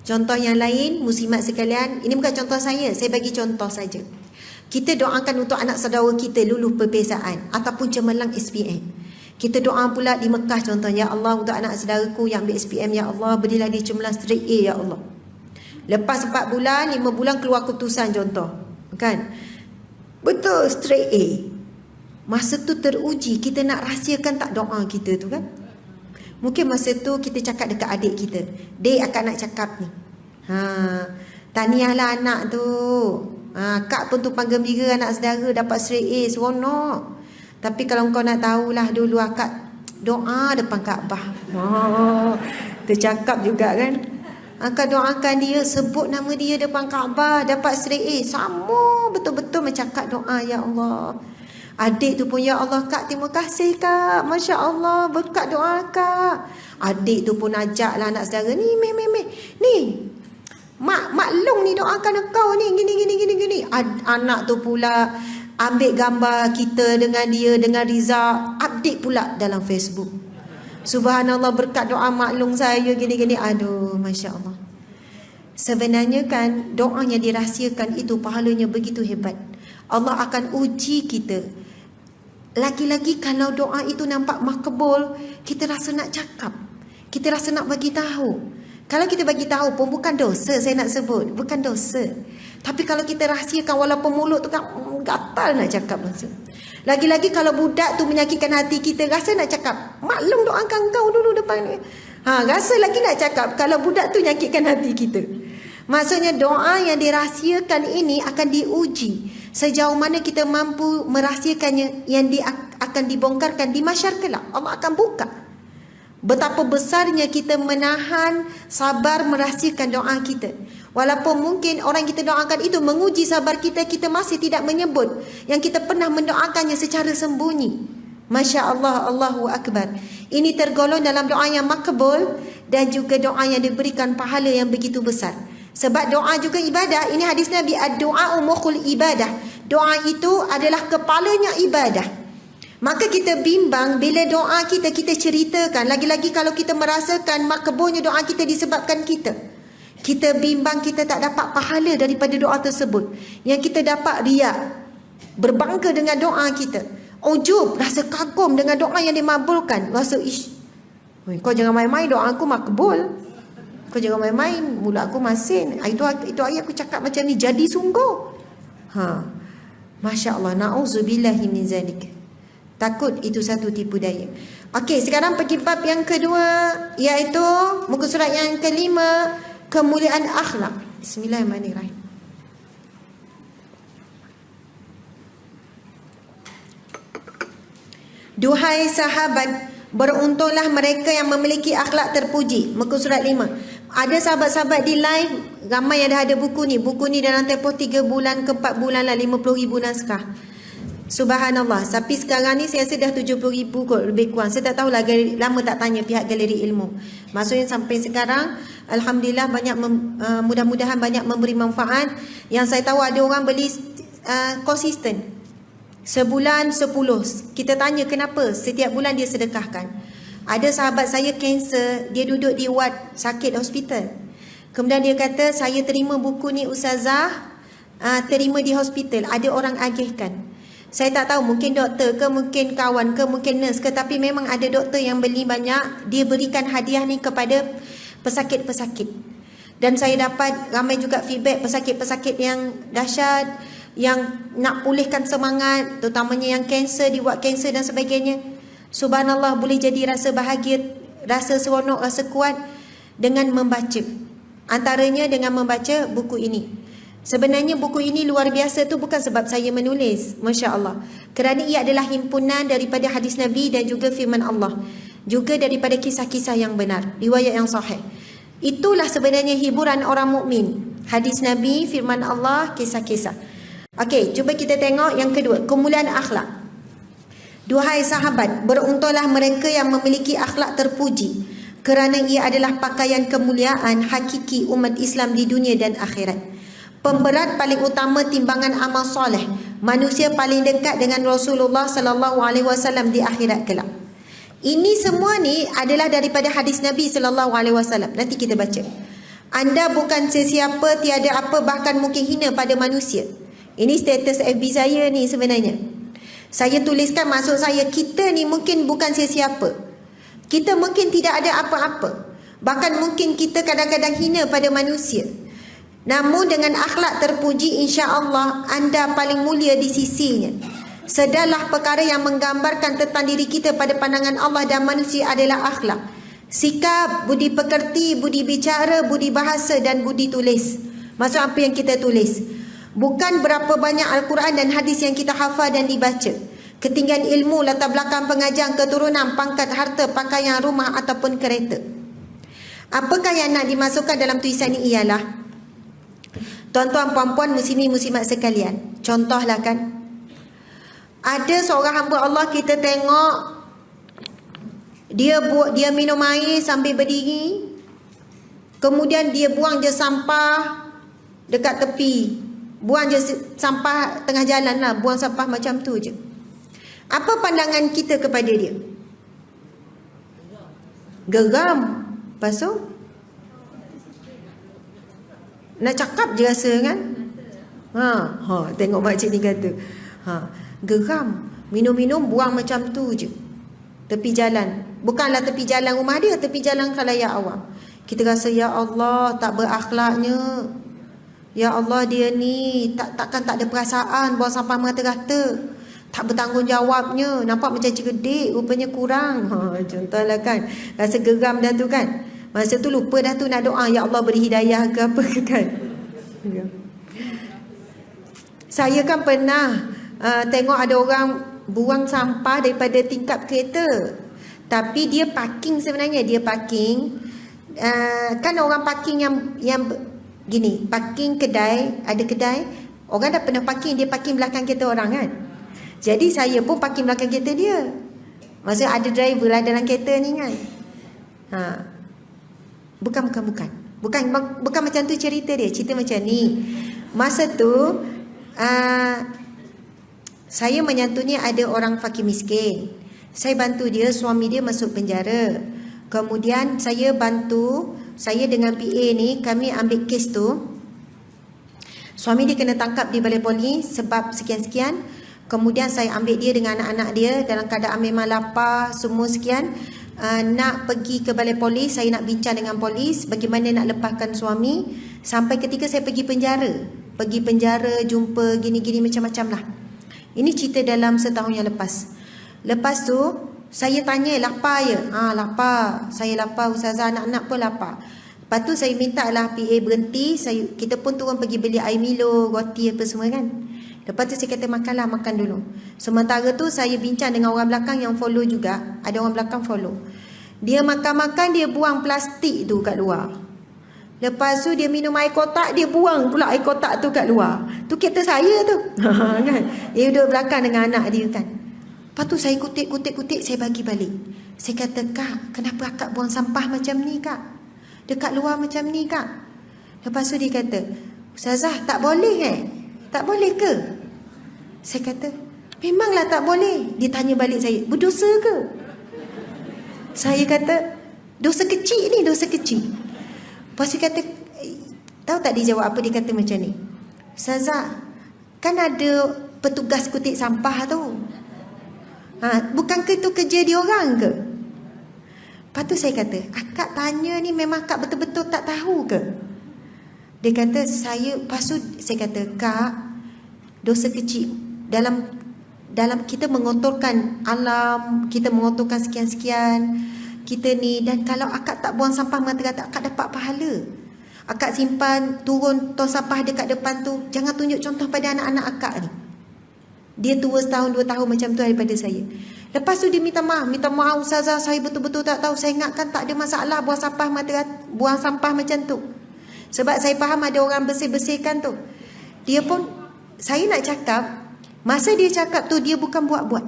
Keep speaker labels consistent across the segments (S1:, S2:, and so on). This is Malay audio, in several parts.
S1: Contoh yang lain, muslimat sekalian, ini bukan contoh saya bagi contoh saja. Kita doakan untuk anak saudara kita lulus peperiksaan ataupun cemerlang SPM. Kita doa pula di Mekah contohnya, ya Allah untuk anak saudaraku yang ambil SPM, ya Allah berilah dia cemerlang straight A, ya Allah. Lepas 4 bulan, 5 bulan keluar keputusan contoh. Kan? Betul, straight A. Masa tu teruji, kita nak rahsiakan tak doa kita tu kan? Mungkin masa tu kita cakap dekat adik kita, Dek akak nak cakap ni, tahniahlah anak tu, kak pun tumpang gembira anak saudara dapat straight A, seronok. Tapi kalau kau nak tahulah dulu akak doa depan Kaabah. Tercakap juga kan. Akak doakan dia, sebut nama dia depan Kaabah, dapat straight A. Sama betul-betul mencakap doa, ya Allah. Adik tu pun, ya Allah kak, terima kasih kak, Masya Allah berkat doa kak. Adik tu pun ajaklah anak saudara, ni Mak Long ni doakan kau ni, gini. Anak tu pula ambil gambar kita dengan dia, dengan Riza, update pula dalam Facebook. Subhanallah berkat doa Mak Long saya, gini. Aduh, Masya Allah. Sebenarnya kan doa yang dirahsiakan itu pahalanya begitu hebat. Allah akan uji kita. Lagi-lagi kalau doa itu nampak makbul, kita rasa nak cakap, kita rasa nak bagi tahu. Kalau kita bagi tahu pun bukan dosa, saya nak sebut, bukan dosa. Tapi kalau kita rahsiakan, walaupun mulut tu kan gatal nak cakap langsung. Lagi-lagi kalau budak tu menyakitkan hati kita, rasa nak cakap, maklum doakan kau dulu depan ni. Rasa lagi nak cakap kalau budak tu menyakitkan hati kita. Maksudnya doa yang dirahsiakan ini akan diuji. Sejauh mana kita mampu merahsiakannya, yang akan dibongkarkan di mahsyar kelak. Allah akan buka. Betapa besarnya kita menahan, sabar merahsiakan doa kita. Walaupun mungkin orang kita doakan itu menguji sabar kita, kita masih tidak menyebut yang kita pernah mendoakannya secara sembunyi. Masya Allah, Allahu Akbar. Ini tergolong dalam doa yang makbul dan juga doa yang diberikan pahala yang begitu besar. Sebab doa juga ibadah. Ini hadis Nabi, ad-du'a mukhul ibadah. Doa itu adalah kepalanya ibadah. Maka kita bimbang bila doa kita ceritakan. Lagi-lagi kalau kita merasakan makbulnya doa kita disebabkan kita. Kita bimbang kita tak dapat pahala daripada doa tersebut. Yang kita dapat riak, berbangga dengan doa kita, ujub, rasa kagum dengan doa yang dimabulkan. Rasa kau jangan main-main, doa aku makbul. Kau jangan main-main, mulut aku masin. Itu ayat aku cakap macam ni, jadi sungguh. Masya Allah, na'udzubillahi min zalik. Takut itu satu tipu daya. Okey, sekarang pergi bab yang kedua, iaitu muka surat yang kelima, kemuliaan akhlak. Bismillahirrahmanirrahim. Duhai sahabat, beruntunglah mereka yang memiliki akhlak terpuji. Muka surat 5. Ada sahabat-sahabat di live, ramai yang dah ada buku ni. Buku ni dalam tempoh 3 bulan ke 4 bulan lah, 50,000 naskah. Subhanallah. Tapi sekarang ni saya rasa dah 70,000 kot, lebih kurang. Saya tak tahulah, lama tak tanya pihak Galeri Ilmu. Maksudnya sampai sekarang Alhamdulillah banyak mudah-mudahan banyak memberi manfaat. Yang saya tahu ada orang beli konsisten, sebulan 10. Kita tanya kenapa, setiap bulan dia sedekahkan. Ada sahabat saya kanser, dia duduk di ward sakit hospital. Kemudian dia kata, saya terima buku ni Ustazah, terima di hospital, ada orang agihkan. Saya tak tahu, mungkin doktor ke, mungkin kawan ke, mungkin nurse ke, tapi memang ada doktor yang beli banyak, dia berikan hadiah ni kepada pesakit-pesakit. Dan saya dapat ramai juga feedback pesakit-pesakit yang dahsyat, yang nak pulihkan semangat, terutamanya yang kanser, di ward kanser dan sebagainya. Subhanallah, boleh jadi rasa bahagia, rasa seronok, rasa kuat dengan membaca. Antaranya dengan membaca buku ini. Sebenarnya buku ini luar biasa tu bukan sebab saya menulis, Masya Allah, kerana ia adalah himpunan daripada hadis Nabi dan juga firman Allah, juga daripada kisah-kisah yang benar, riwayat yang sahih. Itulah sebenarnya hiburan orang mukmin. Hadis Nabi, firman Allah, kisah-kisah. Okey, cuba kita tengok yang kedua, kemuliaan akhlak. Duhai sahabat, beruntunglah mereka yang memiliki akhlak terpuji, kerana ia adalah pakaian kemuliaan hakiki umat Islam di dunia dan akhirat. Pemberat paling utama timbangan amal soleh, manusia paling dekat dengan Rasulullah sallallahu alaihi wasallam di akhirat kelak. Ini semua ni adalah daripada hadis Nabi sallallahu alaihi wasallam. Nanti kita baca. Anda bukan sesiapa, tiada apa, bahkan mungkin hina pada manusia. Ini status FB saya ni sebenarnya. Saya tuliskan, maksud saya, kita ni mungkin bukan sesiapa. Kita mungkin tidak ada apa-apa. Bahkan mungkin kita kadang-kadang hina pada manusia. Namun dengan akhlak terpuji, insya-Allah anda paling mulia di sisinya. Sedarlah perkara yang menggambarkan tentang diri kita pada pandangan Allah dan manusia adalah akhlak. Sikap, budi pekerti, budi bicara, budi bahasa dan budi tulis. Maksud apa yang kita tulis? Bukan berapa banyak Al-Quran dan hadis yang kita hafal dan dibaca. Ketinggian ilmu, latar belakang pengajian, keturunan, pangkat, harta, pakaian, rumah ataupun kereta. Apakah yang nak dimasukkan dalam tulisan ini ialah, tuan-tuan, puan-puan, muslimin, muslimat sekalian, contohlah kan, ada seorang hamba Allah, kita tengok dia minum air sambil berdiri, kemudian dia buang je sampah dekat tepi, buang je sampah tengah jalan lah, buang sampah macam tu je. Apa pandangan kita kepada dia? Geram. Lepas tu nak cakap je rasa kan. Tengok makcik ni kata, geram, minum-minum buang macam tu je tepi jalan. Bukanlah tepi jalan rumah dia, tepi jalan khalayak awam. Kita rasa, ya Allah, tak berakhlaknya. Ya Allah, dia ni takkan tak ada perasaan, buang sampah merata-rata. Tak bertanggungjawabnya, nampak macam cerdik, rupanya kurang. Contohlah kan, rasa geram dah tu kan. Masa tu lupa dah tu nak doa, ya Allah beri hidayah ke apa ke kan. Saya kan pernah tengok ada orang buang sampah daripada tingkap kereta. Tapi dia parking sebenarnya, dia parking. Kan orang parking yang gini, parking kedai, ada kedai, orang dah pernah parking, dia parking belakang kereta orang kan. Jadi saya pun parking belakang kereta dia. Maksudnya ada driver lah dalam kereta ni kan. Bukan macam tu cerita dia. Cerita macam ni. Masa tu saya menyantuni ada orang fakir miskin. Saya bantu dia, suami dia masuk penjara. Kemudian saya bantu, saya dengan PA ni, kami ambil kes tu. Suami dia kena tangkap di balai polis sebab sekian-sekian. Kemudian saya ambil dia dengan anak-anak dia dalam keadaan memang lapar, semua sekian. Nak pergi ke balai polis, saya nak bincang dengan polis bagaimana nak lepaskan suami. Sampai ketika saya pergi penjara, jumpa gini-gini macam-macam lah. Ini cerita dalam setahun yang lepas. Lepas tu saya tanya, lapar ya? Lapar, saya lapar ustazah, anak-anak pun lapar. Lepas tu saya minta lah PA berhenti, kita pun turun pergi beli air Milo, roti apa semua kan. Lepas tu saya kata, makanlah, makan dulu. Sementara tu saya bincang dengan orang belakang yang follow juga. Ada orang belakang follow. Dia makan-makan, dia buang plastik tu kat luar. Lepas tu dia minum air kotak, dia buang pula air kotak tu kat luar. Tu kereta saya tu. Kan? Dia duduk belakang dengan anak dia kan. Lepas tu saya kutip, saya bagi balik. Saya kata, Kak, kenapa akak buang sampah macam ni Kak? Dekat luar macam ni Kak? Lepas tu dia kata, Ustazah, tak boleh Tak boleh ke? Saya kata, memanglah tak boleh. Dia tanya balik saya, berdosa ke? Saya kata, dosa kecil ni, dosa kecil. Lepas dia kata, tahu tak dia jawab apa? Dia kata macam ni, Ustazah, kan ada petugas kutip sampah tu. Bukankah itu kerja dia orang ke? Lepas tu saya kata, akak tanya ni memang akak betul-betul tak tahu ke? Dia kata, lepas tu saya kata, Kak, dosa kecil. Dalam kita mengotorkan alam, kita mengotorkan sekian-sekian, kita ni, dan kalau akak tak buang sampah mata-mata, akak dapat pahala. Akak simpan, turun tong sampah dekat depan tu, jangan tunjuk contoh pada anak-anak akak ni. Dia tua setahun 2 tahun macam tu daripada saya. Lepas tu dia minta maaf ustazah, saya betul-betul tak tahu. Saya ingatkan tak ada masalah buang sampah macam tu. Sebab saya faham ada orang bersih-bersihkan tu. Dia pun, saya nak cakap, masa dia cakap tu dia bukan buat-buat.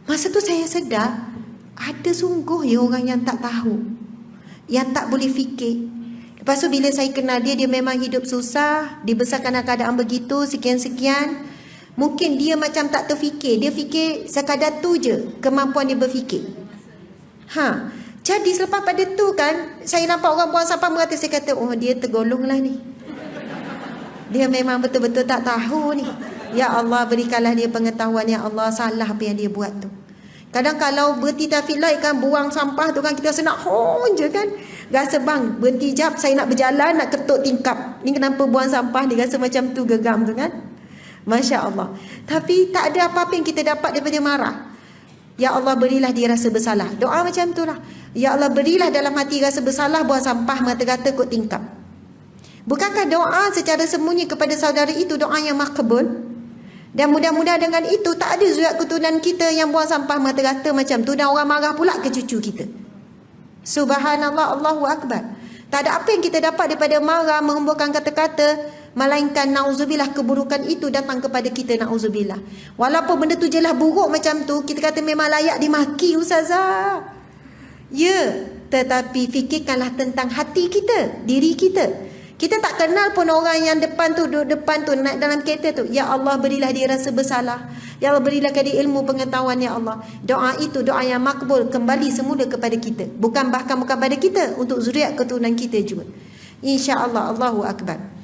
S1: Masa tu saya sedar, ada sungguh ya orang yang tak tahu, yang tak boleh fikir. Lepas tu bila saya kenal dia memang hidup susah, dibesarkan dalam keadaan begitu, sekian-sekian. Mungkin dia macam tak terfikir, dia fikir sekadar tu je kemampuan dia berfikir. Jadi selepas pada tu kan, saya nampak orang buang sampah merata, saya kata, oh dia tergolong lah ni. Dia memang betul-betul tak tahu ni. Ya Allah, berikanlah dia pengetahuan. Ya Allah, salah apa yang dia buat tu. Kadang kalau berhenti traffic light kan, buang sampah tu kan, kita rasa nak hon je kan. Rasa bang, berhenti jap, saya nak berjalan, nak ketuk tingkap. Ni kenapa buang sampah, dia rasa macam tu gegam tu kan. Masya Allah. Tapi tak ada apa-apa yang kita dapat daripada marah. Ya Allah, berilah dia rasa bersalah. Doa macam tu lah. Ya Allah, berilah dalam hati rasa bersalah, buang sampah, mata-kata kot tingkap. Bukankah doa secara sembunyi kepada saudara itu doa yang makbul? Dan mudah-mudahan dengan itu tak ada zuriat keturunan kita yang buang sampah mata-kata macam tu dan orang marah pula ke cucu kita. Subhanallah, Allahu Akbar. Tak ada apa yang kita dapat daripada marah, menghemburkan kata-kata, melainkan na'udzubillah, keburukan itu datang kepada kita, na'udzubillah. Walaupun benda tu jelas buruk macam tu, kita kata memang layak dimaki, ustazah. Ya, tetapi fikirkanlah tentang hati kita, diri kita. Kita tak kenal pun orang yang depan tu, duduk depan tu, naik dalam kereta tu. Ya Allah, berilah dia rasa bersalah. Ya Allah, berilah dia ilmu pengetahuan, ya Allah. Doa itu doa yang makbul, kembali semula kepada kita. Bukan pada kita, untuk zuriat keturunan kita juga. InsyaAllah. Allahu Akbar.